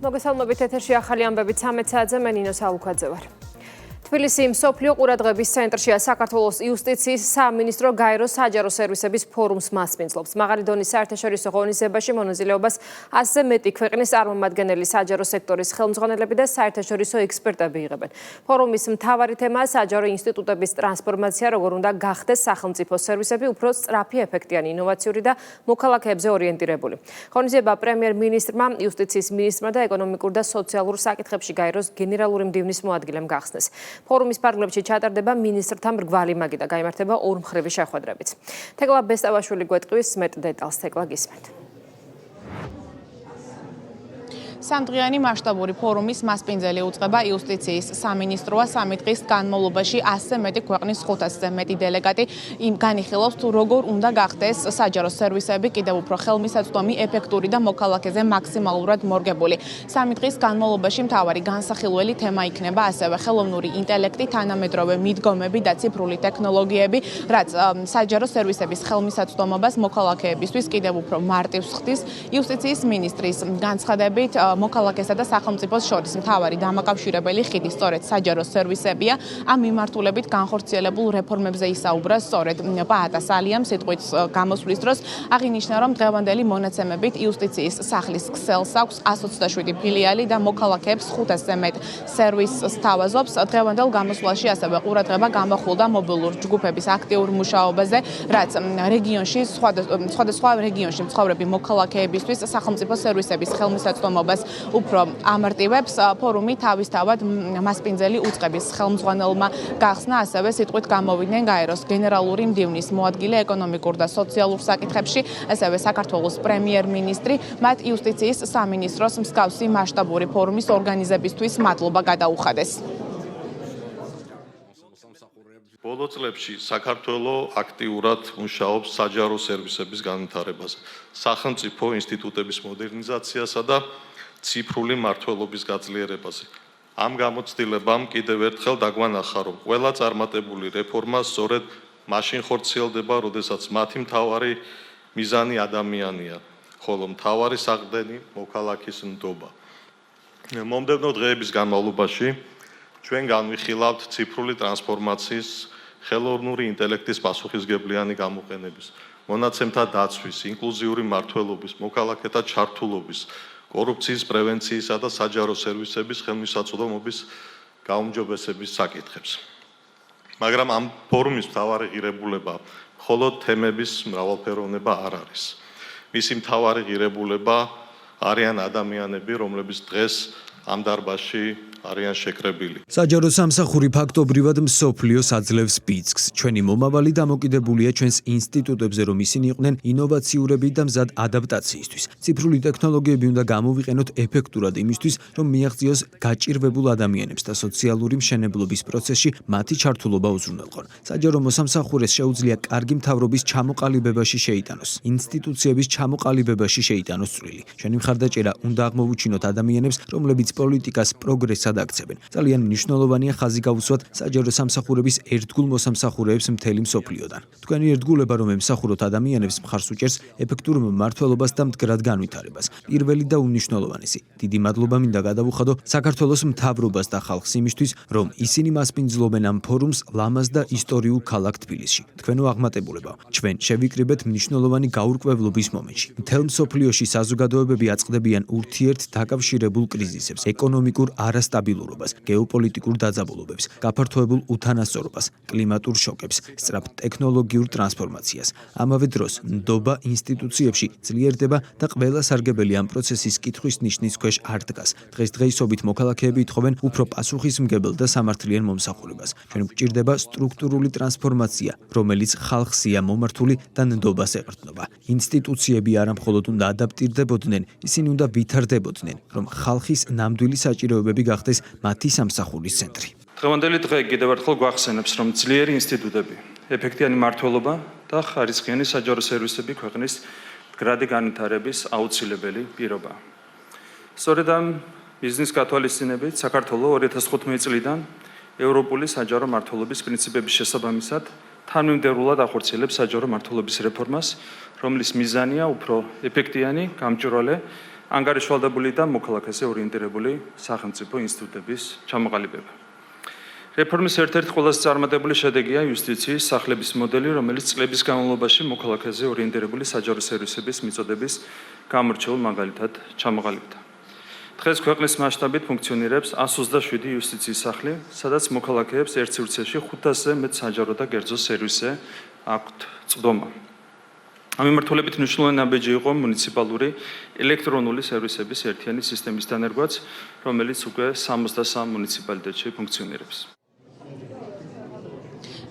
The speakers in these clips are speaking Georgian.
მოგესალმებით ეთერში ახალი ამბებით 13 საათზე მე ნინო საულქვაძე ვარ. თბილისი მსოფლიო ყურადღების ცენტრშია საქართველოს იუსტიციის სამინისტრო გაერო საჯარო სერვისების ფორუმს მასპინძლობს. მაღალი დონის საერთაშორისო ღონისძიებაში მონაწილეობას 100-ზე მეტი ქვეყნის წარმომადგენელი საჯარო სექტორის ხელმძღვანელები და საერთაშორისო ექსპერტები იღებენ. ფორუმის მთავარი თემაა საჯარო ინსტიტუტების ტრანსფორმაცია, როგორ უნდა გახდეს სახელმწიფო სერვისები უფრო სწრაფი, ეფექტიანი, ინოვაციური და მოქალაქეებზე ორიენტირებული. ღონისძიება პრემიერ-მინისტრმა, იუსტიციის მინისტრმა და ეკონომიკურ და სოციალურ საკითხებში გაეროს გენერალური მდივნის მოადგილემ გახსნეს. ფორუმის ფარგლებში ჩატარდება მინისტრთა მრგვალი მაგი და გაიმართება ორმხრივი შეხვედრებიც. თეკლა ბესტავაშვილი გვეტყვის მეტ დეტალს თეკლა გისმენთ. სამდღიანი მასშტაბური ფორუმის მასპინძელი უწყება იუსტიციის სამინისტროა. 3 დღის განმავლობაში 100-ზე მეტი ქვეყნის 500-ზე მეტი დელეგატი განიხილავს თუ როგორ უნდა გახდეს საჯარო სერვისები კიდევ უფრო ხელმისაწვდომი, ეფექტური და მოქალაქეზე მაქსიმალურად მორგებული. 3 დღის განმავლობაში მთავარი განსახილველი თემა იქნება ასევე ხელოვნური ინტელექტი, თანამედროვე მიდგომები და ციფრული ტექნოლოგიები, რაც საჯარო სერვისების ხელმისაწვდომობას მოქალაქეებისთვის კიდევ უფრო მარტივს ხდის. იუსტიციის მინისტრის განცხადებით მოქალაქესა და სახელმწიფოს შორის მთავარი დამაკავშირებელი ხიდი სწორედ საჯარო სერვისებია. ამ მიმართულებით განხორციელებულ რეფორმებზე ისაუბრა სწორედ პაატა სალიამ სიტყვის გამოსვლის დროს. აღინიშნა, რომ დღევანდელი მონაცემებით იუსტიციის სახლის ქსელს აქვს 127 ფილიალი და მოქალაქეებს 500-ზე მეტ სერვისს თავაზობს. დღევანდელ გამოსვლაში ასევე ყურადღება გამახვილდა მობილურ ჯგუფების აქტიურ მუშაობაზე, რაც რეგიონში სხვადასხვა რეგიონში მცხოვრები მოქალაქეებისთვის სახელმწიფო სერვისების ხელმისაწვდომობას უფრო ამარტივებს. ფორუმი თავისთავად მასპინძელი უწყების ხელმძღვანელმა გახსნა, ასევე სიტყვით გამოვიდნენ გაეროს გენერალური მდივნის მოადგილე ეკონომიკურ და სოციალურ საკითხებში, ასევე საქართველოს პრემიერ-მინისტრი. მათ იუსტიციის სამინისტროს მსგავსი მასშტაბური ფორუმის ორგანიზებისთვის მადლობა გადაუხადეს. ბოლო წლებში საქართველოს აქტიურად მუშაობს საჯარო სერვისების განვითარებაზე, სახელმწიფო ინსტიტუტების მოდერნიზაციასა და ციფრული მმართველობის გაძლიერებაზე. ამ გამოცდილებამ კიდევ ერთხელ დაგვანახა, რომ ყველა წარმატებული რეფორმა სწორედ მაშინ ხორციელდება, როდესაც მათი მთავარი მიზანი ადამიანია, ხოლო მთავარი საყრდენი მოქალაქის ნდობა. მომდევნო დღეების განმავლობაში ჩვენ განვიხილავთ ციფრული ტრანსფორმაციის, ხელოვნური ინტელექტის პასუხისმგებლიანი გამოყენების, მონაცემთა დაცვის, ინკლუზიური მმართველობის, მოქალაქეთა ჩართულობის, კორუფციის პრევენციისა და საჯარო სერვისების ხელმისაწვდომობის გაუმჯობესების საკითხებს. მაგრამ ამ ფორუმის მთავარი ღირებულება მხოლოდ თემების მრავალფეროვნება არ არის. მისი მთავარი ღირებულება არიან ადამიანები, რომლებიც დღეს ამ დარბაზში არიან შეკრებილი. საჯარო სამსახური ფაქტობრივად მსოფლიოს აძლევს პიცქს. ჩვენი მომავალი დამოკიდებულია ჩვენს ინსტიტუტებზე, რომ ისინი იყვნენ ინოვაციურები და მზად ადაპტაციისთვის. ციფრული ტექნოლოგიები უნდა გამოვიყენოთ ეფექტურად იმისთვის, რომ მიაღწიოს გაჭირვებულ ადამიანებს და სოციალური მშენებლობის პროცესში მათი ჩართულობა უზრუნველყონ. საჯარო მოსამსახურეს შეუძლია კარგი მთავრობის ჩამოყალიბებაში შეიტანოს, ინსტიტუციების ჩამოყალიბებაში შეიტანოს წვლილი. ჩვენი მხარდაჭერა უნდა აღმოვუჩინოთ ადამიანებს, რომლებიც პოლიტიკას პროგრესს აქცევენ. ძალიან მნიშვნელოვანია ხაზი გავუსვათ საჯარო სამსახურების ერთგულ მოსამსახურეებს მთელი მსოფლიოდან. თქვენი ერთგულება, რომ ემსახუროთ ადამიანებს, მხარს უჭერს ეფექტურ მმართველობას და მდგრად განვითარებას. პირველი და უმნიშვნელოვანესი, დიდი მადლობა მინდა გადავუხადო საქართველოს მთავრობას და ხალხს იმისთვის, რომ ისინი მასპინძლობენ ამ ფორუმს ლამაზ და ისტორიულ ქალაქ თბილისში. თქვენო აღმატებულებო, ჩვენ შევიკრიბეთ მნიშვნელოვანი გაურკვევლობის მომენტში. მთელ მსოფლიოში საზოგადოებები აწყდებიან ურთიერთ დაკავშირებულ კრიზისებს, ეკონომიკურ არასტაბილურობას, გეოპოლიტიკურ დაძაბულობებს, გაფართოებულ უთანასწორობას, კლიმატურ შოკებს, სწრაფ ტექნოლოგიურ ტრანსფორმაციას. ამავე დროს, ნდობა ინსტიტუციებში ძლიერდება და ყველა სარგებელი ამ პროცესის კითხვის ნიშნის ქვეშ არ დგას. დღესდღეობით მოქალაქეები ითხოვენ უფრო პასუხისმგებელ და სამართლიან მომსახურებას. ჩვენ გვჭირდება სტრუქტურული ტრანსფორმაცია, რომელიც ხალხსია მომართული და ნდობას ეყრდნობა. ინსტიტუციები არა მხოლოდ უნდა ადაპტირდებოდნენ, ისინი უნდა ვითარდებოდნენ, რომ ხალხის ნამდვილი საჭიროებები გახდეს მათი სამსახურის ცენტრი. დღევანდელი დღე კიდევ ერთხელ გვახსენებს, რომ ძლიერი ინსტიტუტები, ეფექტიანი მმართველობა და ხარისხიანი საჯარო სერვისები ქვეყნის მდგრადი განვითარების აუცილებელი პირობაა. სწორედ ამ მიზნის გათვალისწინებით საქართველოს 2015 წლიდან ევროპული საჯარო მმართველობის პრინციპების შესაბამისად თანმიმდევრულად ახორციელებს საჯარო მმართველობის რეფორმას, რომლის მიზანია უფრო ეფექტიანი, გამჭვირვალე ანგარიშვალდებული და მოქალაქეზე ორიენტირებული სახელმწიფო ინსტიტუტების ჩამოყალიბება. რეფორმის ერთ-ერთი ყველაზე წარმატებული შედეგია იუსტიციის სახლების მოდელი, რომელიც წლების განმავლობაში მოქალაქეზე ორიენტირებული საჯარო სერვისების მიწოდების გამორჩეულ მაგალითად ჩამოყალიბდა. დღეს ქვეყნის მასშტაბით ფუნქციონირებს 127 იუსტიციის სახლი, სადაც მოქალაქეებს ერთ სივრცეში 500-ზე მეტ საჯარო და კერძო სერვისზე აქვთ წვდომა. ამ მიმართულებით მნიშვნელოვანი ნაბიჯი იყო მუნიციპალური ელექტრონული სერვისების ერთიანი სისტემის დანერგვაც, რომელიც უკვე 63 მუნიციპალიტეტში ფუნქციონირებს.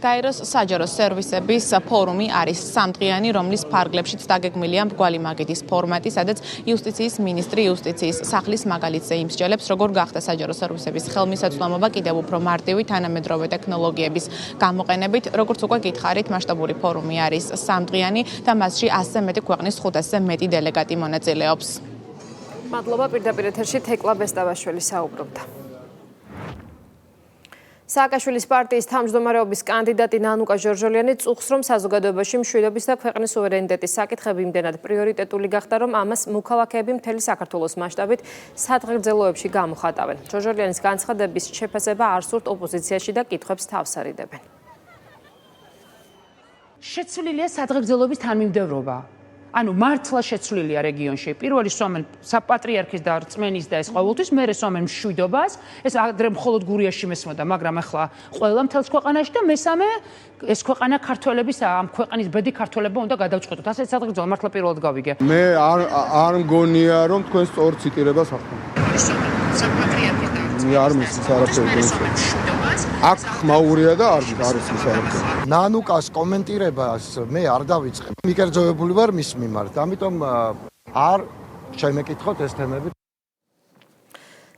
გაეროს საჯარო სერვისების ფორუმი არის სამდღიანი, რომლის ფარგლებშიც დაგეგმილია მრგვალი მაგიდის ფორმატი, სადაც იუსტიციის მინისტრი იუსტიციის სახლის მაგალითზე იმსჯელებს, როგორ გახდა საჯარო სერვისების ხელმისაწვდომობა კიდევ უფრო მარტივი თანამედროვე ტექნოლოგიების გამოყენებით. როგორც უკვე გითხარით, მასშტაბური ფორუმი არის სამდღიანი და მასში 100-ზე მეტი ქვეყნის 500-ზე მეტი დელეგატი მონაწილეობს. მადლობა, პირდაპირ ეთერში თეკლა ბესტავაშვილი საუბრობდა. სააკაშვილის პარტიის თავმჯდომარეობის კანდიდატი ნანუკა ჟორჟოლიანი წუხს, რომ საზოგადოებაში მშვიდობის და ქვეყნის სუვერენიტეტის საკითხები იმდენად პრიორიტეტული გახდა, რომ ამას მოქალაქეები მთელი საქართველოს მასშტაბით სადღეგრძელოებში გამოხატავენ. ჟორჟოლიანის განცხადების შეფასება არ სურთ ოპოზიციაში და კითხვებს თავს არიდებენ. შეცვლილია სადღეგრძელოების თანმიმდევრობა. ანუ მართლა შეცვლილია რეგიონში. პირველი სვამენ საპატრიარქის და რწმენის და ეს ყოველთვის, მერე სვამენ მშვიდობას. ეს ადრე მხოლოდ გურიაში მესმოდა, მაგრამ ახლა ყველა მთელს ქვეყანაში და მესამე ეს ქვეყანა ქართველების ამ ქვეყნის ბედი ქართველებმა უნდა გადავწყვეტოთ. ასეთ სადღეგრძელო მართლა პირველად გავიგე. მე არ მგონია რომ თქვენ სწორ ციტირებას ახდენთ. საპატრიარქის და მე არ მისის არაფერი. აქ ხმაურია და არ არის ის არაფერი. ნანუკას კომენტირებას მე არ დავიწყებ. მიკერძოებული ვარ მის მიმართ. ამიტომ არ შემეკითხოთ ეს თემები.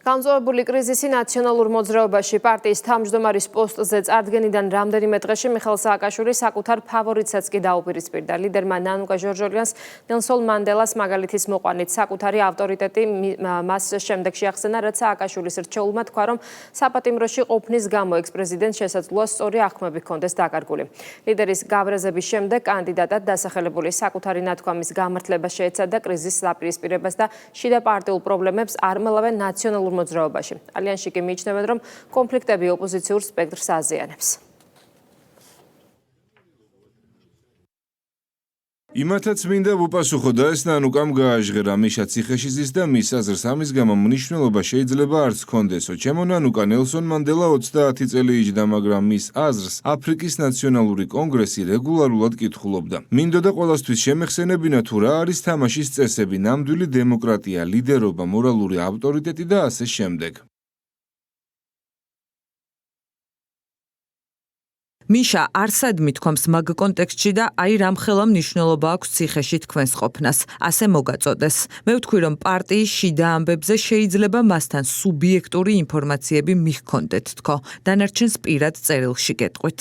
გამწვავებული კრიზისი ნაციონალურ მოძრაობაში პარტიის თავმჯდომარის პოსტზე წარდგენიდან რამდენიმე დღეში მიხეილ სააკაშვილი საკუთარ ფავორიტსაც კი დაუპირისპირდა. ლიდერმა ნანუკა ჟორჟოლიანს ნელსონ მანდელას მაგალითის მოყვანით საკუთარი ავტორიტეტი მას შემდეგში ახსენა, რაც სააკაშვილის რჩეულმა თქვა, რომ საპატიმროში ყოფნის გამო ექს-პრეზიდენტს შესაძლოა სწორი აღქმები ჰქონდეს დაკარგული. ლიდერის გავრაზების შემდეგ კანდიდატად დასახელებული საკუთარი ნათქვამის გამართლება შეეცადა კრიზისის დაპირისპირებას და შიდა პარტიულ პრობლემებს არ მელავენ ნაციონალურ მოძრაობაში. ალიანსში კი მიიჩნევენ, რომ კონფლიქტები ოპოზიციურ სპექტრს აზიანებს. იმათაც მინდა ვუპასუხო და ეს ნანუკამ გააჟღერა მიშა ციხეშიძის და მის აზრს ამის გამო მნიშვნელობა შეიძლება არც ჰქონდესო. ჩემო ნანუკა ნელსონ მანდელა 30 წელი იჯდა, მაგრამ მის აზრს აფრიკის ნაციონალური კონგრესი რეგულარულად კითხულობდა. მინდოდა ყოველთვის შემეხსენებინა თუ რა არის თამაშის წესები, ნამდვილი დემოკრატია, ლიდერობა, მორალური ავტორიტეტი და ასე შემდეგ. მიშა არსად მithქვამს მაგ კონტექსტში და აი რამ ხელა მნიშვნელობა აქვს ციხეში თქვენს ყოფნას. ასე მოგაწოდეს. მე ვთქვი, რომ პარტიის შიდა ამბებზე შეიძლება მასთან სუბიექტური ინფორმაციები მიჰქონდეთ თქო. დანარჩენს პირად წერილში გეტყვით.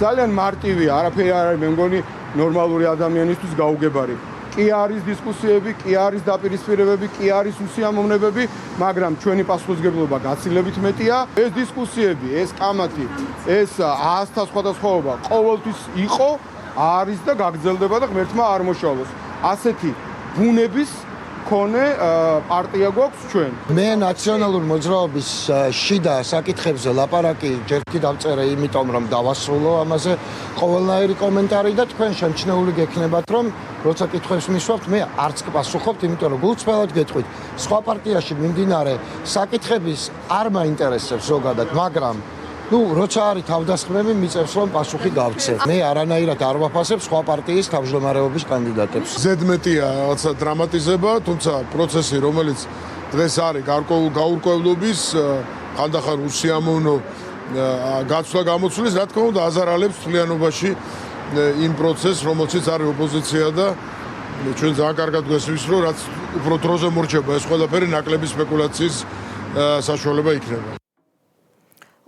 ძალიან მარტივია, არაფერი არ არის, მე მგონი ნორმალური ადამიანისთვის გაუგებარი. კი არის დისკუსიები, კი არის დაპირისპირებები, კი არის უსიამოვნებები, მაგრამ ჩვენი პასუხისმგებლობა გაცილებით მეტია. ეს დისკუსიები, ეს კამათი, ეს აზრთა სხვადასხვაობა ყოველთვის იყო, არის და გაგრძელდება და ღმერთმა არ მოშალოს. ასეთი ბუნების მქონე პარტია გვაქვს ჩვენ. მე ნაციონალურ მოძრაობის შიდა საკითხებზე ლაპარაკი ჯერჯერობით დავწერე, იმიტომ რომ დავასრულო ამაზე ყოველნაირი კომენტარი და თქვენ შემჩნეული გექნებათ, რომ როცა კითხვებს მისვამთ, მე არც პასუხობთ, იმიტომ რომ გულწრფელად გეტყვით, სხვა პარტიაში მიმდინარე საკითხების არ მაინტერესებს ზოგადად, მაგრამ როცა არის თავდასხმები, მიწევს რომ პასუხი გავცე. მე არანაირად არ ვაფასებ სხვა პარტიის თავმჯდომარეობის კანდიდატებს. ზედმეტია რაღაცა დრამატიზება, თუმცა პროცესი, რომელიც დღეს არის გაურკვევლობის, ხანდახან უსიამოვნო გაცვლა გამოცვლის, რა თქმა უნდა, აზარალებს მთლიანობაში იმ პროცესს, რომელშიც არის ოპოზიცია და ჩვენ ძალიან კარგად გვესმის, რომ რაც უფრო დროზე მორჩება ეს ყველაფერი, ნაკლები სპეკულაციის საშუალება იქნება.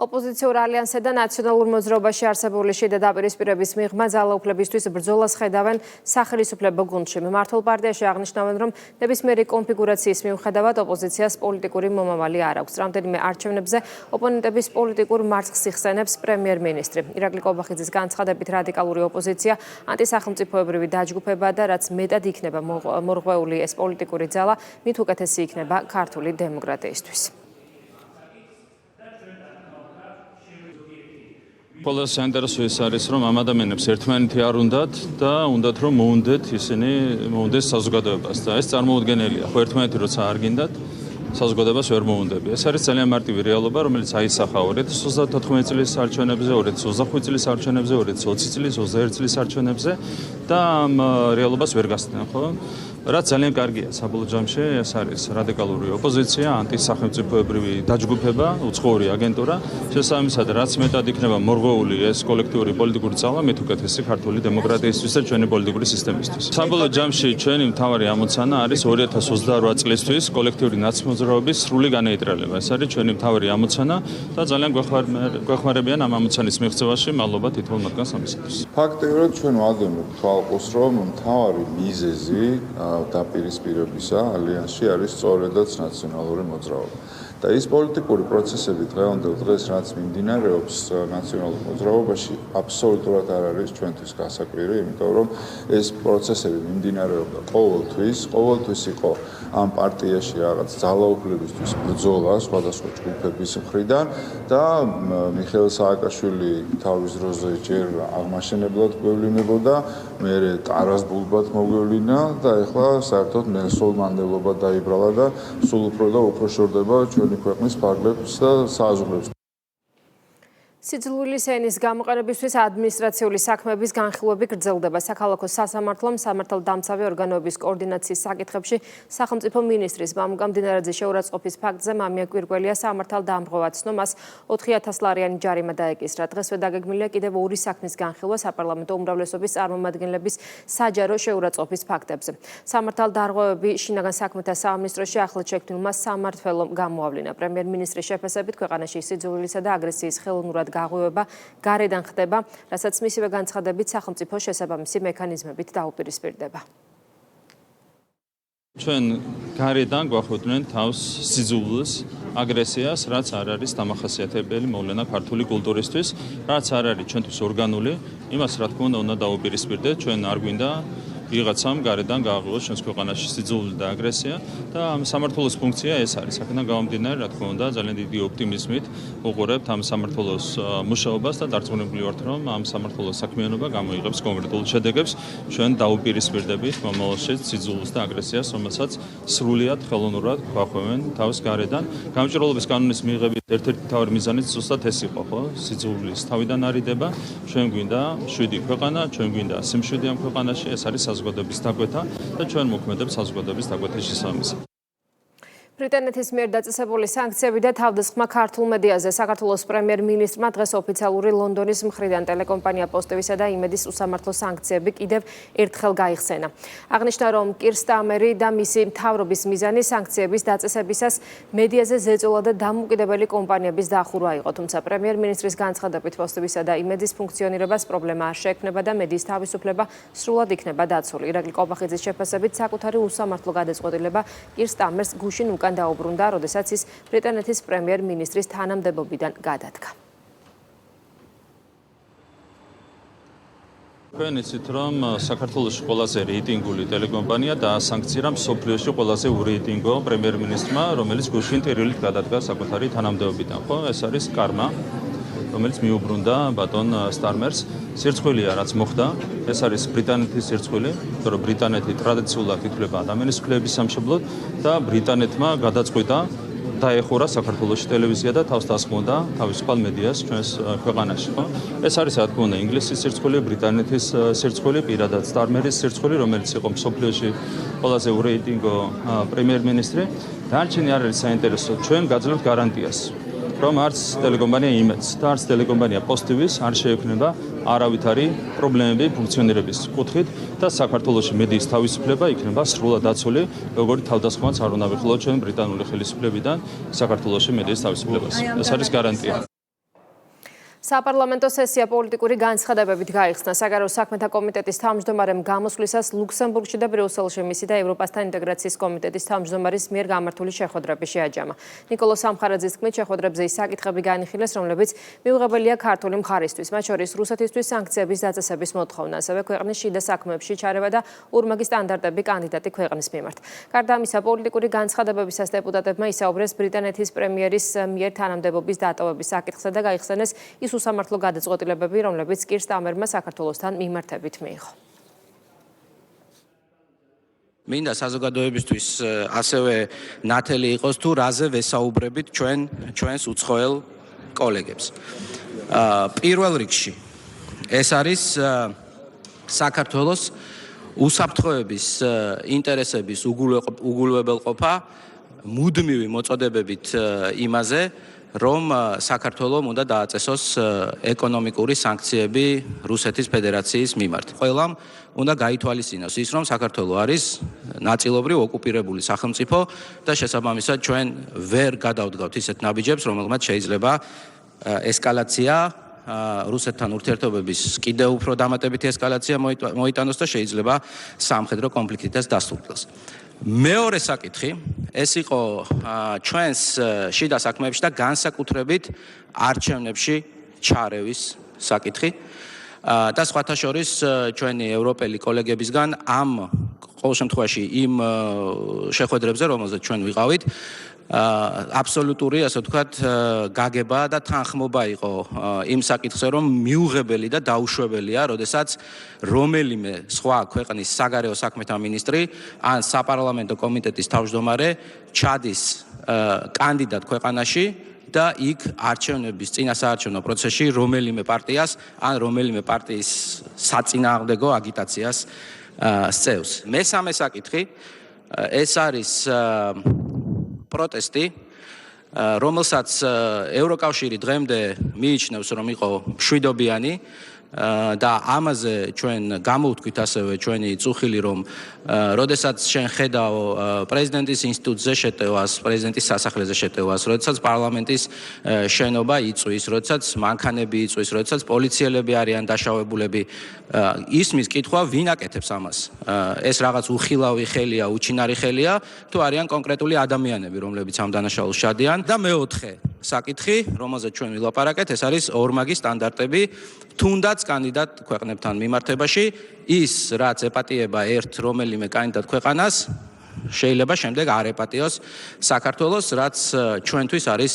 ოპოზიციურ ალიანსზე და ნაციონალურ მოძრაობაში არსებული შიდა დაპირისპირების მიღმა ძალაუფლებისთვის ბრძოლას ხედავენ სახელმწიფო გუნდში. მმართველ პარტიაში აღნიშნავენ, რომ ნებისმიერი კონფიგურაციის მიუხედავად ოპოზიციას პოლიტიკური მომავალი არ აქვს. რამდენიმე არჩევნებზე ოპონენტების პოლიტიკურ მარცხს იხსენებს პრემიერ-მინისტრი. ირაკლი კობახიძის განცხადებით რადიკალური ოპოზიცია ანტისახელმწიფოებრივი დაჯგუფება და რაც მეტად იქნება მორღვეული ეს პოლიტიკური ძალა, მით უკეთესი იქნება ქართული დემოკრატიისთვის. Ყველა საინტერესო ის არის, რომ ამ ადამიანებს ერთმანეთი არ უნდათ და უნდათ რომ მოუნდეთ ისინი მოუნდეს საზოგადოებას და ეს წარმოუდგენელია. ხო ერთმანეთი როცა არ გინდათ საზოგადოებას ვერ მოუნდები. ეს არის ძალიან მარტივი რეალობა, რომელიც აისახა 2034 წლის არჩევნებზე, 2025 წლის არჩევნებზე, 2020 წლის, 21 წლის არჩევნებზე და ამ რეალობას ვერ გასცდნენ, ხო? რაც ძალიან კარგია საბოლოო ჯამში, ეს არის რადიკალური ოპოზიცია, ანტისახელმწიფოებრივი დაჯგუფება, უცხოური აგენტურა. შესაბამისად, რაც მეტად იქნება მორღვეული ეს კოლექტიური პოლიტიკური ძალა, მით უკეთესი ქართული დემოკრატიისთვის და ჩვენი პოლიტიკური სისტემისთვის. საბოლოო ჯამში ჩვენი მთავარი ამოცანა არის 2028 წლისთვის კოლექტიური ნაცმოძრაობის სრული განეიტრალება. ეს არის ჩვენი მთავარი ამოცანა და ძალიან გვეხმარებიან ამ ამოცანის მიღწევაში. მადლობა თითოეულ მათგანს ამისათვის. ფაქტიურად ჩვენ ვადევნებთ თვალყურს, რომ მთავარი მიზეზი დაპირისპირებისა ალიანსში არის სწორედაც ნაციონალური მოძრაობა. და ის პოლიტიკური პროცესები დღევანდელ დღეს რაც მიმდინარეობს ნაციონალურ მოძრაობაში აბსოლუტურად არ არის ჩვენთვის გასაკვირი, იმიტომ რომ ეს პროცესები მიმდინარეობდა ყოველთვის იყო ამ პარტიაში რაღაც ძალაუფლებისთვის ბრძოლა სხვადასხვა ჯგუფების მხრიდან და მიხეილ სააკაშვილი თავის დროზე ჯერ აღმაშენებლად გვევლინებოდა, მერე ტარას ბულბად მოგვევლინა და ეხლა საერთოდ ნელსონ მანდელობა დაიბრალა და სულ უფრო და უფრო შორდება ჩვენი ქვეყნის ფარგლებს და საზღვრებს. სიძულვილის ენის გამოყენებისთვის ადმინისტრაციული საქმეების განხილვები გრძელდება. საქალაქო სასამართლომ სამართალდამცავი ორგანოების კოორდინაციის საკითხებში სახელმწიფო მინისტრის მამუკა მდინარაძის შეურაცხყოფის ფაქტზე მამია კვირგველია სამართალდამღვრად ცნო, მას 4000 ლარიანი ჯარიმა დაეკისრა. დღესვე დაგეგმილია კიდევ ორი საქმის განხილვა საპარლამენტო უმრავლესობის წარმომადგენლების საჯარო შეურაცხყოფის ფაქტებზე. სამართალდამღვრები შინაგან საქმეთა სამინისტროში ახლად შექმნილმა სამმართველომ გამოავლინა. პრემიერ-მინისტრის შეფასებით ქვეყანაში სიძულვილისა და აგრესიის ხელოვნურად გაღვივება გარედან ხდება, რასაც მისივე განცხადებით სახელმწიფო შესაბამისი მექანიზმებით დაუპირისპირდება. ჩვენ გარედან გვახვევდნენ თავს სიძულვილს, აგრესიას, რაც არ არის დამახასიათებელი მოვლენა ქართული კულტურისთვის, რაც არ არის ჩვენთვის ორგანული, იმას რა თქმა უნდა დაუპირისპირდეთ, ჩვენ არ გვინდა ვიღაცამ გარედან გააღვივოს ჩვენს ქვეყანაში სიძულვილი და აგრესია და სამმართველოს ფუნქცია ეს არის. აქედან გამომდინარე, რა თქმა უნდა, ძალიან დიდი ოპტიმიზმით უყურებთ ამ სამმართველოს მუშაობას და დარწმუნებული ვართ, რომ ამ სამმართველოს საქმიანობა გამოიღებს კონკრეტულ შედეგებს. ჩვენ დაუპირისპირდებით მომავალში სიძულვილს და აგრესიას, რომელსაც სრულიად ხელოვნურად გვახვევენ თავს გარედან. გამჭირვალობის კანონის მიღების ერთ-ერთი მთავარი მიზანიც ზუსტად ეს იყო, ხო? სიძულვილის თავიდან არიდება. ჩვენ გვინდა 7 ქვეყანა, ჩვენ გვინდა სიმშვიდე ამ ქვეყანაში, ეს არის საზოგადოების დაკვეთა და ჩვენ მოქმედებს საზოგადოების დაკვეთის შესაბამისად. ბრიტანეთის მიერ დაწესებული სანქციები და თავდასხმა ქართულ მედიაზე საქართველოს პრემიერ-მინისტრმა დღეს ოფიციალური ლონდონის მხრიდან ტელეკომპანია პოსტივისა და იმედის უსამართლო სანქციები კიდევ ერთხელ გაიხსენა. აღნიშნა, რომ კիր სტამერი და მისი მთავრობის მიზანი სანქციების დაწესებისას მედიაზე ზეწოლა და დამოუკიდებელი კომპანიების დახურვა იყო, თუმცა პრემიერ-მინისტრის განცხადებით პოსტივისა და იმედის ფუნქციონირებას პრობლემა არ შეექმნება და მედიის თავისუფლება სრულად იქნება დაცული. ირაკლი კობახიძის შეფასებით საკუთარი უსამართლო გადაწყვეტილება კիր სტამერს გუშინ უკან დაუბრუნდა, როდესაც ის ბრიტანეთის პრემიერ-მინისტრის თანამდებობიდან გადადგა. თქვენ იცით, რომ საქართველოში ყველაზე რეიტინგული ტელეკომპანია დაასანქცირა მსოფლიოში ყველაზე ურეიტინგო პრემიერ-მინისტრმა, რომელიც გუშინ ტირილით გადადგა საკუთარი თანამდებობიდან. ხო, ეს არის კარმა, რომელიც მიუბრუნდა ბატონ სტარმერს. სირცხვილია, რაც მოხდა, ეს არის ბრიტანეთის სირცხვილი, იმიტომ რომ ბრიტანეთი ტრადიციულად ითვლება ადამიანის უფლებების სამშობლოდ და ბრიტანეთმა გადაწყვიტა დაეხურა საქართველოში ტელევიზია და თავს დასხმოდა თავისუფალ მედიას ჩვენს ქვეყანაში, ხო? ეს არის რა თქმა უნდა ინგლისის სირცხვილი, ბრიტანეთის სირცხვილი, პირადად სტარმერის სირცხვილი, რომელიც იყო მსოფლიოში ყველაზე ურეიტინგო პრემიერ-მინისტრი. დანარჩენი არ არის საინტერესო, ჩვენ გაძლევთ გარანტიას. რომ არც ტელეკომპანია იმედს და არც ტელეკომპანია პოსტივის არ შეექმნება არავითარი პრობლემები ფუნქციონირების კუთხით და საქართველოში მედიის თავისუფლება იქნება სრულად დაცული, როგორც თავდასხმაც არ უნდა ვიხილოთ ჩვენ ბრიტანული ხელისუფლებიდან საქართველოში მედიის თავისუფლებას. ეს არის გარანტია. საპარლამენტო სესია პოლიტიკური განცხადებებით გაიხსნა. საგარეო საქმეთა კომიტეტის თავმჯდომარემ გამოსვლისას ლუქსემბურგში და ბრიუსელში მისი და ევროპასთან ინტეგრაციის კომიტეტის თავმჯდომარის მიერ გამართული შეხვედრები შეაჯამა. ნიკოლო სამხარაძის თქმით, შეხვედრებზე ის საკითხები განიხილეს, რომლებიც მიუღებელია ქართული მხარისთვის, მათ შორის რუსეთისთვის სანქციების დაწესების მოთხოვნა, ასევე ქვეყნის შიდა საქმეებში ჩარევა და ორმაგი სტანდარტები კანდიდატი ქვეყნის მიმართ. გარდა ამისა, პოლიტიკური განცხადებებისას დეპუტატებმა ისაუბრეს ბრიტანეთის პრემიერის მიერ თანამდებობის დატოვების საკითხზე და გაიხსენეს ის უსამართლო გადაწყვეტილებები, რომლებიც კირ სტამერმა საქართველოსთან მიმართებით მიიღო. მინდა საზოგადოებისთვის ასევე ნათელი იყოს თუ რაზე ვესაუბრებით ჩვენს უცხოელ კოლეგებს. პირველ რიგში ეს არის საქართველოს უსაფრთხოების ინტერესების უგულებელყოფა მუდმივი მოწოდებებით იმაზე, რომ საქართველოს უნდა დააწესოს ეკონომიკური სანქციები რუსეთის ფედერაციის მიმართ. ყველამ უნდა გაითვალისწინოს ის, რომ საქართველოს არის ნაწილობრივ ოკუპირებული სახელმწიფო და შესაბამისად ჩვენ ვერ გადავდგავთ ისეთ ნაბიჯებს, რომელმაც შეიძლება ესკალაცია რუსეთთან ურთიერთობების კიდევ უფრო დამატებითი ესკალაცია მოიტანოს და შეიძლება სამხედრო კონფლიქტითაც დასრულდეს. მეორე საკითხი ეს იყო ჩვენს შიდა საქმეებში და განსაკუთრებით არჩევნებში ჩარევის საკითხი და სხვათა შორის ჩვენი ევროპელი კოლეგებისგან ამ ყოველ შემთხვევაში იმ შეხვედრებზე, რომელზეც ჩვენ ვიყავით, აბსოლუტური, ასე ვთქვათ, გაგება და თანხმობა იყო იმ საკითხზე, რომ მიუღებელი და დაუშვებელია, როდესაც რომელიმე სხვა ქვეყნის საგარეო საქმეთა მინისტრი ან საპარლამენტო კომიტეტის თავმჯდომარე ჩადის კანდიდატ ქვეყანაში და იქ არჩევნების წინასაარჩევნო პროცესში რომელიმე პარტიას ან რომელიმე პარტიის საწინააღმდეგო აგიტაციას სწევს. მესამე საკითხი ეს არის პროტესტი, რომელსაც ევროკავშირი დღემდე მიიჩნევს, რომ იყო მშვიდობიანი და ამაზე ჩვენ გამოვთქვით ასევე ჩვენი წუხილი, რომ როდესაც შენ ხედავ პრეზიდენტის ინსტიტუტზე შეტევას, პრეზიდენტის სასახლეზე შეტევას, როდესაც პარლამენტის შენობა იწვის, როდესაც მანქანები იწვის, როდესაც პოლიციელები არიან დაშავებულები, ისმის კითხვა, ვინ აკეთებს ამას? ეს რაღაც უხილავი ხელია, უჩინარი ხელია, თუ არიან კონკრეტული ადამიანები, რომლებიც ამ დანაშაულს შადიან? და მეოთხე საკითხი, რომელზეც ჩვენ ვილაპარაკეთ, ეს არის ორმაგი სტანდარტები, თუნდაც კანდიდატ ქვეყნებთან მიმართებაში, ის რაც ეპატიება ერთ რომელიმე კანდიდატ ქვეყანას, შეიძლება შემდეგ არ ეპატიოს საქართველოს, რაც ჩვენთვის არის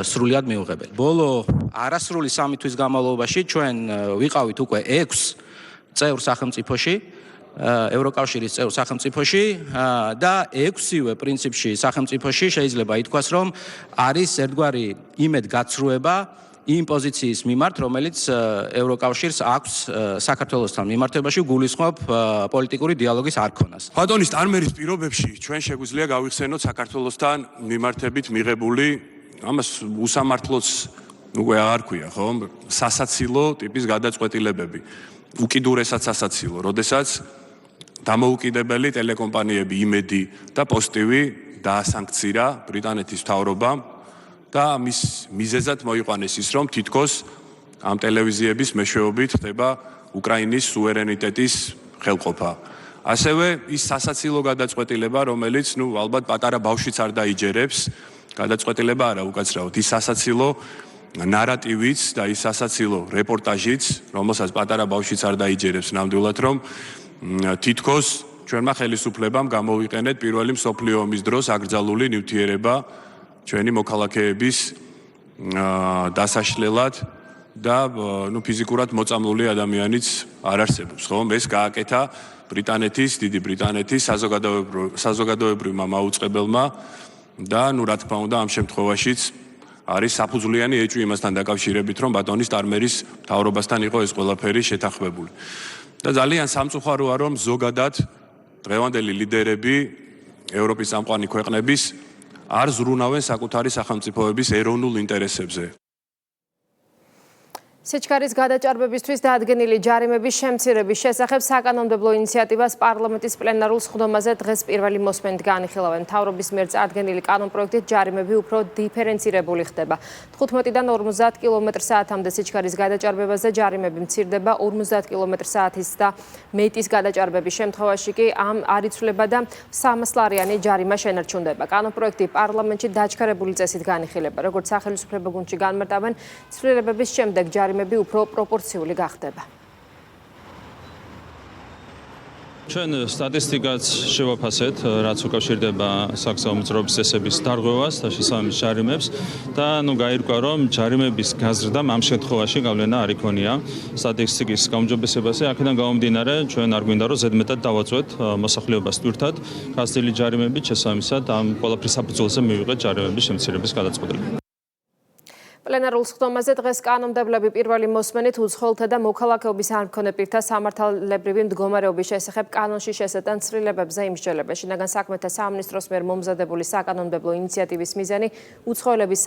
სრულიად მიუღებელი. ბოლო არასრული 3 თვის განმავლობაში ჩვენ ვიყავით უკვე 6 წევრ სახელმწიფოში, ევროკავშირის წევრ სახელმწიფოში და 6-ვე პრინციპში სახელმწიფოში შეიძლება ითქვას, რომ არის ერთგვარი იმედგაცრუება იმ პოზიციის მიმართ, რომელიც ევროკავშირს აქვს საქართველოსთან მიმართებაში გულისხმობ პოლიტიკური დიალოგის არქონას. ბატონი სტარმერის პირობებში ჩვენ შეგვიძლია გავიხსენოთ საქართველოსთან მიმართებით მიღებული ამას უსამართლოს უკვე აღარ ქვია, ხო? სასაცილო ტიპის გადაწყვეტილებები. უკიდურესად სასაცილო, როდესაც დამოუკიდებელი ტელეკომპანიები იმედი და პოსტივი დაასანქცირა ბრიტანეთის მთავრობამ და მის მიზეზად მოიყვანეს ის, რომ თითქოს ამ ტელევიზიების მეშვეობით ხდება უკრაინის სუვერენიტეტის ხელყოფა. ასევე ის სასაცილო გადაწყვეტილება, რომელიც, ალბათ პატარა ბავშვიც არ დაიჯერებს, გადაწყვეტილება არა უკაცრავად, ის სასაცილო ნარატივიც და ის სასაცილო რეპორტაჟიც, რომელსაც პატარა ბავშვიც არ დაიჯერებს, ნამდვილად რომ თითქოს ჩვენმა ხელისუფლებამ გამოვიყენეთ პირველი მსოფლიო ომის დროს აკრძალული ნივთიერება ჩვენი მოქალაქეების დასაშლელად და ფიზიკურად მოწამლული ადამიანიც არ არსებობს, ხო? ეს გააკეთა დიდი ბრიტანეთის საზოგადოებრივმა მაუწყებელმა და რა თქმა უნდა ამ შემთხვევაშიც არის საფუძვლიანი ეჭვი იმასთან დაკავშირებით, რომ ბატონი სტარმერის მთავრობასთან იყო ეს ყველაფერი შეთანხმებული. და ძალიან სამწუხაროა, რომ ზოგადად დღევანდელი ლიდერები ევროპის წამყვანი ქვეყნების არ ზრუნავენ საკუთარი სახელმწიფოების ეროვნულ ინტერესებზე. სიჩქარის გადაჭარბებისთვის დაადგენილი ჯარიმების შემცირების შესახებ საკანონმდებლო ინიციატივას პარლამენტის პლენარულ სხდომაზე დღეს პირველი მოსმენით განიხილავენ. მთავრობის მიერ წარდგენილი კანონპროექტით ჯარიმები უფრო დიფერენცირებული ხდება. 15-დან 50 კმ/სთ-მდე სიჩქარის გადაჭარბებაზე ჯარიმები მცირდება 50 კმ/სთ-ის და მეტის გადაჭარბების შემთხვევაში კი არ იცვლება და 300 ლარიანი ჯარიმა შენარჩუნდება. კანონპროექტი პარლამენტში დაჩქარებული წესით განიხილება. როგორც სახელმწიფო გუნდში განმარტავენ, ცვლილებების შემდეგ ჯარიმები უფრო პროპორციული გახდება. ჩვენ სტატისტიკაც შევაფასეთ, რაც უკავშირდება საგზაო მოძრაობის წესების დარღვევას და შესაბამის ჯარიმებს და გაირკვა, რომ ჯარიმების გაზრდამ ამ შემთხვევაში გავლენა არ იქონია სტატისტიკის გაუმჯობესებაზე. აქედან გამომდინარე, ჩვენ არ გვინდა რომ ზედმეტად დავაწვეთ მოსახლეობას თურთად, გაზრდილი ჯარიმებით შესაბამისად ამ ყველაფრის საფუძველზე მივიღეთ ჯარიმების შემცირების გადაწყვეტილება. პლენარულ სხდომაზე დღეს კანონმდებლები პირველი მოსმენით უცხოელთა და მოქალაქეობის არ მქონე პირთა სამართლებრივი მდგომარეობის შესახებ კანონში შესატან ცვლილებებზე იმსჯელება. შინაგან საქმეთა სამინისტროს მიერ მომზადებული საკანონმდებლო ინიციატივის მიზანი უცხოელების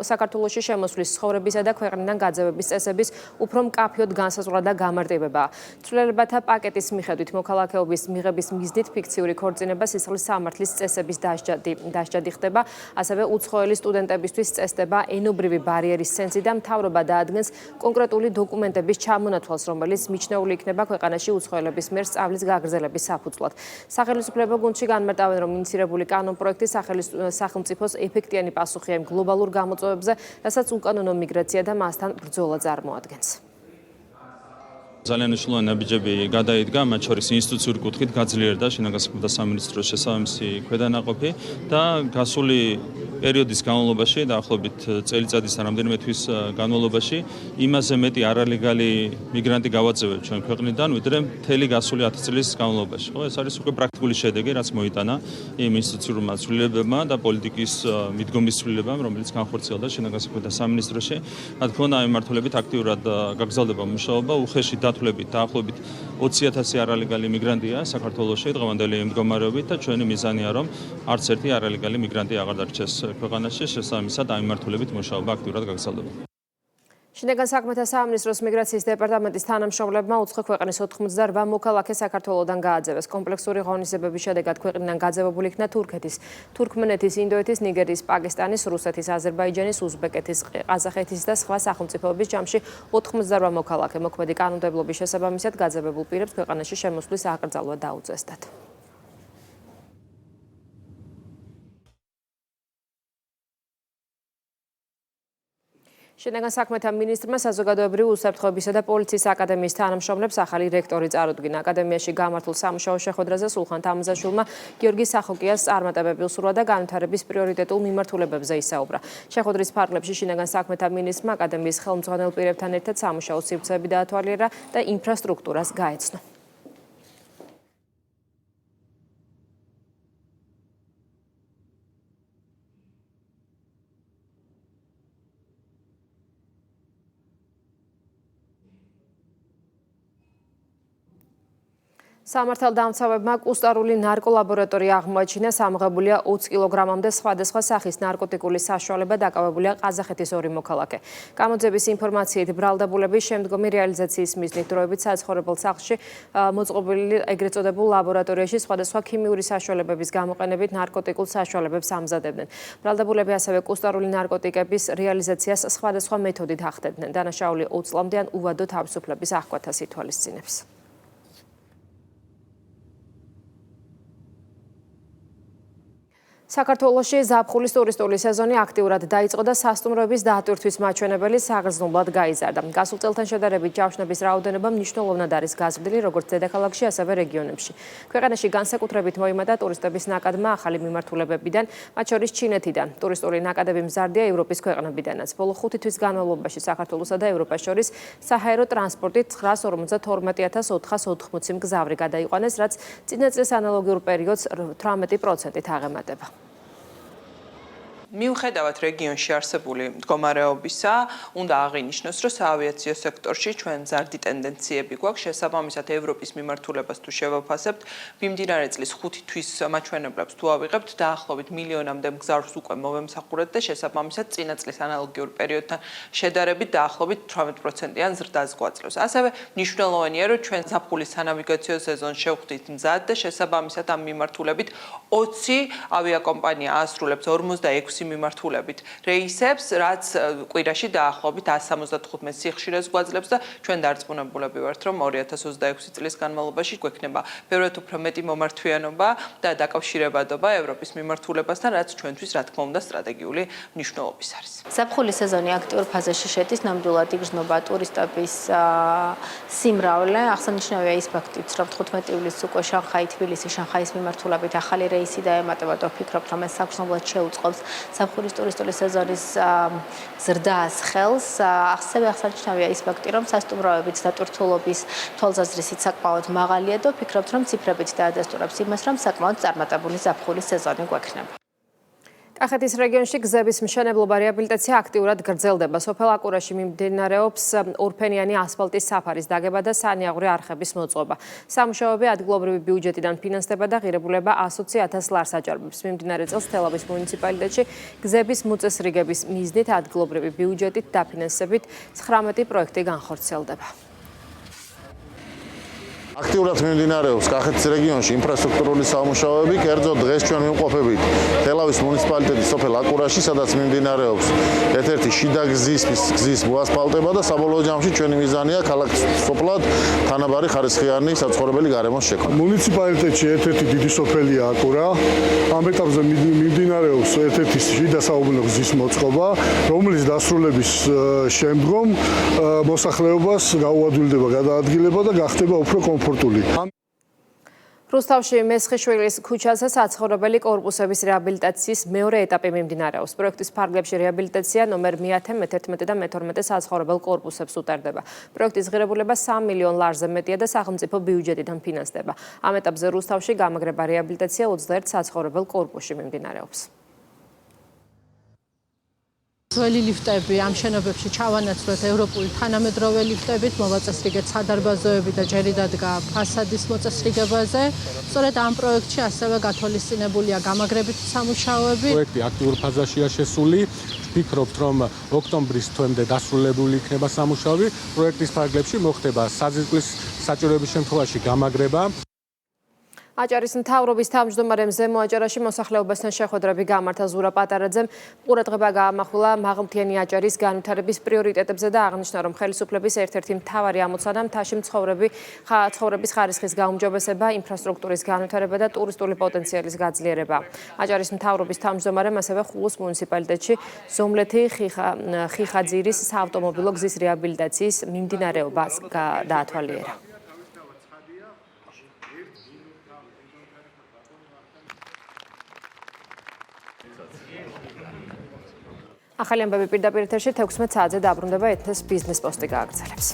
საქართველოში შემოსვლის, ცხოვრებისა და ქვეყნიდან გაძევების წესების უფრო მკაფიოდ განსაზღვრა და გამარტივებაა. ცვლილებათა პაკეტის მიხედვით მოქალაქეობის მიღების მიზნით ფიქციური ქორწინება სისხლის სამართლის წესების დასჯადი ხდება, ასევე უცხოელი სტუდენტებისთვის წესდება ენობრივი ბარიერის სენსი და მთავრობა დაადგენს კონკრეტული დოკუმენტების ჩამონათვალს, რომელიც მიჩნეული იქნება ქვეყანაში უცხოელების მიერ სწავლის გაგრძელების საფუძვლად. სახელმწიფო გუნდში განმარტავენ, რომ ინიცირებული კანონპროექტი სახელმწიფოს ეფექტიანი პასუხია იმ გლობალურ გამოწვევებზე, რასაც უკანონო მიგრაცია და მასთან ბრძოლა წარმოადგენს. ძალიან მნიშვნელოვანი ნაბიჯები გადაიდგა, მათ შორის ინსტიტუციური კუთხით გაძლიერდა შინაგან საქმეთა სამინისტროს შესაბამისი ქვედანაყოფი და გასული პერიოდის განმავლობაში, დაახლოებით წელიწადის რამდენიმე თვის განმავლობაში, იმაზე მეტი არალეგალი მიგრანტი გავაძევეთ ჩვენ ქვეყნიდან, ვიდრე მთელი გასული 10 წლის განმავლობაში. ეს არის უკვე პრაქტიკული შედეგი, რაც მოიტანა იმ ინსტიტუციურმა ცვლილებებმა და პოლიტიკის მიდგომის ცვლილებამ, რომელიც განხორციელდა შინაგან საქმეთა სამინისტროში. რა თქმა უნდა, მიმართულებით აქტიურად გაგრძელდება მუშაობა, უხეში დათვლებით დაახლოებით 20,000 არალეგალი მიგრანტია საქართველოში დღევანდელი მდგომარეობით და ჩვენი მიზანია, რომ არც ერთი არალეგალი მიგრანტი აღარ დარჩეს ქვეყანაში, შესაბამისად ამ მიმართულებით მუშაობა აქტიურად გაგრძელდება. შინაგან საქმეთა სამინისტროს მიგრაციის დეპარტამენტის თანამშრომლებმა უცხო ქვეყნის 88 მოქალაქე საქართველოდან გააძევეს. კომპლექსური ღონისძიებების შედეგად ქვეყნიდან გაძევებული იქნა თურქეთის, თურქმენეთის, ინდოეთის, ნიგერიის, პაკისტანის, რუსეთის, აზერბაიჯანის, უზბეკეთის, ყაზახეთის და სხვა სახელმწიფოების ჯამში 88 მოქალაქე. მოქმედი კანონმდებლობის შესაბამისად გაძევებულ პირებს ქვეყანაში შემოსვლის აკრძალვა დაუწესდათ. შინაგან საქმეთა მინისტრმა საზოგადოებრივი უსაფრთხოებისა და პოლიციის აკადემიის თანამშრომლებს ახალი რექტორი წარუდგინა. აკადემიაში გამართულ სამუშაო შეხვედრაზე სულხან თამაზაშვილმა გიორგი სახოკიას წარმატებები უსურვა და განვითარების პრიორიტეტულ მიმართულებებზე ისაუბრა. შეხვედრის ფარგლებში შინაგან საქმეთა მინისტრმა აკადემიის ხელმძღვანელ პირებთან ერთად სამუშაო სივრცეები დაათვალიერა და ინფრასტრუქტურას გაეცნო. სამართალდამცავებმა კუსტარული ნარკოლაბორატორია აღმოაჩინეს, ამოღებულია 20 კილოგრამამდე სხვადასხვა სახის ნარკოტიკული საშუალება, დაკავებულია ყაზახეთის 2 მოქალაქე. გამოძიების ინფორმაციით ბრალდებულების შემდგომი რეალიზაციის მიზნით დროებით საცხოვრებელ სახლში მოწყობილი ეგრეთ წოდებულ ლაბორატორიაში სხვადასხვა ქიმიური საშუალებების გამოყენებით ნარკოტიკულ საშუალებებს ამზადებდნენ. ბრალდებულები ასევე კუსტარული ნარკოტიკების რეალიზაციას სხვადასხვა მეთოდით ახდენდნენ. დანაშაული 20 წლამდე ან უვადო თავისუფლების აღკვეთას ითვალისწინებს. საქართველოში ზაფხულის ტურისტული სეზონი აქტიურად დაიწყო და სასტუმროების დატვირთვის მაჩვენებელი საგრძნობლად გაიზარდა. გასულ წელთან შედარებით ჯავშნების რაოდენობა მნიშვნელოვნად არის გაზრდილი, როგორც დედაქალაქში, ასევე რეგიონებში. ქვეყანაში განსაკუთრებით მოიმატა ტურისტების ნაკადმა ახალი მიმართულებებიდან, მათ შორის ჩინეთიდან. ტურისტული ნაკადები მზარდია ევროპის ქვეყნებიდანაც. ბოლო 5 თვის განმავლობაში საქართველოსა და ევროპას შორის საჰაერო ტრანსპორტით 952,480 მგზავრი გადაიყვანეს, რაც წინა წლის ანალოგიურ პერიოდს 18%-ით აღემატება. მიუხედავად რეგიონში არსებული მდგომარეობისა, უნდა აღინიშნოს, რომ საავიაციო სექტორში ჩვენ მზარდი ტენდენციები გვაქვს, შესაბამისად ევროპის მიმართულებას თუ შევაფასებთ, მიმდინარე წლის 5 თვის მაჩვენებლებს თუ ავიღებთ, დაახლოებით მილიონამდე მგზავრს უკვე მოვემსახურეთ და შესაბამისად წინა წლის ანალოგიურ პერიოდთან შედარებით დაახლოებით 18%-იან ზრდას გვაძლევს. ასევე მნიშვნელოვანია, რომ ჩვენ ზაფხულის სანავიგაციო სეზონს შევხვდით მზად და შესაბამისად ამ მიმართულებით 20 ავიაკომპანია აასრულებს 46 მიმართულებით რეისებს, რაც კვირაში დაახლოებით 175 სიხშირეს გვაძლევს და ჩვენ დარწმუნებულები ვართ, რომ 2026 წლის განმავლობაში გვექნება ბევრად უფრო მეტი მომართვიანობა და დაკავშირებადობა ევროპის მიმართულებასთან, რაც ჩვენთვის რა თქმა უნდა სტრატეგიული მნიშვნელობის არის. ზაფხულის სეზონი აქტიურ ფაზაში შედის, ნამდვილად იგრძნობა ტურისტების სიმრავლე. აღსანიშნავია ის ფაქტიც, რომ 15 ივლისს უკვე შანხაი, თბილისი, შანხაის მიმართულებით ახალი რეისი დაემატება და ვფიქრობ, რომ ეს საგრძნობლად შეუწყობს ზაფხულის ტურისტული სეზონის ზრდას ხელს. ასევე აღსანიშნავია ის ფაქტი, რომ სასტუმროების დატვირთულობის თვალსაზრისით საკმაოდ მაღალია და ვფიქრობთ, რომ ციფრებით დაადასტურებს იმას, რომ საკმაოდ წარმატებული ზაფხულის სეზონი გვექნება. კახეთის რეგიონში გზების მშენებლობა რეაბილიტაცია აქტიურად გრძელდება. სოფელ აყურაში მიმდინარეობს ორფენიანი ასფალტის საფარის დაგება და სანიაღვრე არხების მოწყობა. სამუშაოები ადგილობრივი ბიუჯეტიდან ფინანსდება და ღირებულება 120,000 ლარს აჭარბებს. მიმდინარე წელს თელავის მუნიციპალიტეტში გზების მოწესრიგების მიზნით ადგილობრივი ბიუჯეტით დაფინანსებით 19 პროექტი განხორციელდება. აქტიურად მიმდინარეობს კახეთის რეგიონში ინფრასტრუქტურული სამუშაოები, კერძოდ დღეს ჩვენ ვიმყოფებით თელავის მუნიციპალიტეტის სოფელ აყურაში, სადაც მიმდინარეობს ერთ-ერთი შიდა გზის მოასფალტება და საბოლოო ჯამში ჩვენი მიზანია ქალაქ სოფლად თანაბარი ხარისხიანი საცხოვრებელი გარემოს შექმნა. მუნიციპალიტეტში ერთ-ერთი დიდი სოფელია აყურა. ამ ეტაპზე მიმდინარეობს ერთ-ერთი შიდა საუკუნო გზის მოწყობა, რომლის დასრულების შემდგომ მოსახლეობას გაუადვილდება გადაადგილება და გახდება უფრო რუსთავში მესხიშვილის ქუჩაზე საცხოვრებელი კორპუსების რეაბილიტაციის მეორე ეტაპი მიმდინარეობს. პროექტის ფარგლებში რეაბილიტაცია ნომერ 10, მე-11 და მე-12 საცხოვრებელ კორპუსებს უტარდება. პროექტის ღირებულება 3 მილიონ ლარზე მეტია და სახელმწიფო ბიუჯეტიდან ფინანსდება. ამ ეტაპზე რუსთავში გამაგრება რეაბილიტაცია 21 საცხოვრებელ კორპუსში მიმდინარეობს. ძველი ლიფტები ამ შენობებში ჩავანაცვლეთ ევროპული თანამედროვე ლიფტებით, მოვაწესრიგეთ სადარბაზოები და ჯერი დადგა ფასადის მოწესრიგებაზე. სწორედ ამ პროექტში ასევე გათვალისწინებულია გამაგრებითი სამუშაოები. პროექტი აქტიურ ფაზაშია შესული. ვფიქრობთ, რომ ოქტომბრის თვემდე დასრულებული იქნება სამუშაოები. პროექტის ფარგლებში მოხდება საძირკვლის საჭიროების შემთხვევაში გამაგრება. აჭარის მთავრობის თავმჯდომარემ ზემო აჭარაში მოსახლეობასთან შეხვედრები გამართა. ზურა პატარაძემ ყურადღება გაამახვილა მაღალმთიანი აჭარის განვითარების პრიორიტეტებზე და აღნიშნა, რომ ხელისუფლების ერთ-ერთი მთავარი ამოცანა მთაში ცხოვრების ხარისხის გაუმჯობესება, ინფრასტრუქტურის განვითარება და ტურისტული პოტენციალის გაძლიერება. აჭარის მთავრობის თავმჯდომარემ ასევე ხულოს მუნიციპალიტეტში ზომლეთი ხიხაძირის საავტომობილო გზის რეაბილიტაციის მიმდინარეობას დაათვალიერა. ახალი ამბები პირდაპირ ეთერში 16 საათზე დაბრუნდება ეთნოს ბიზნეს პოსტი გააგრძელებს.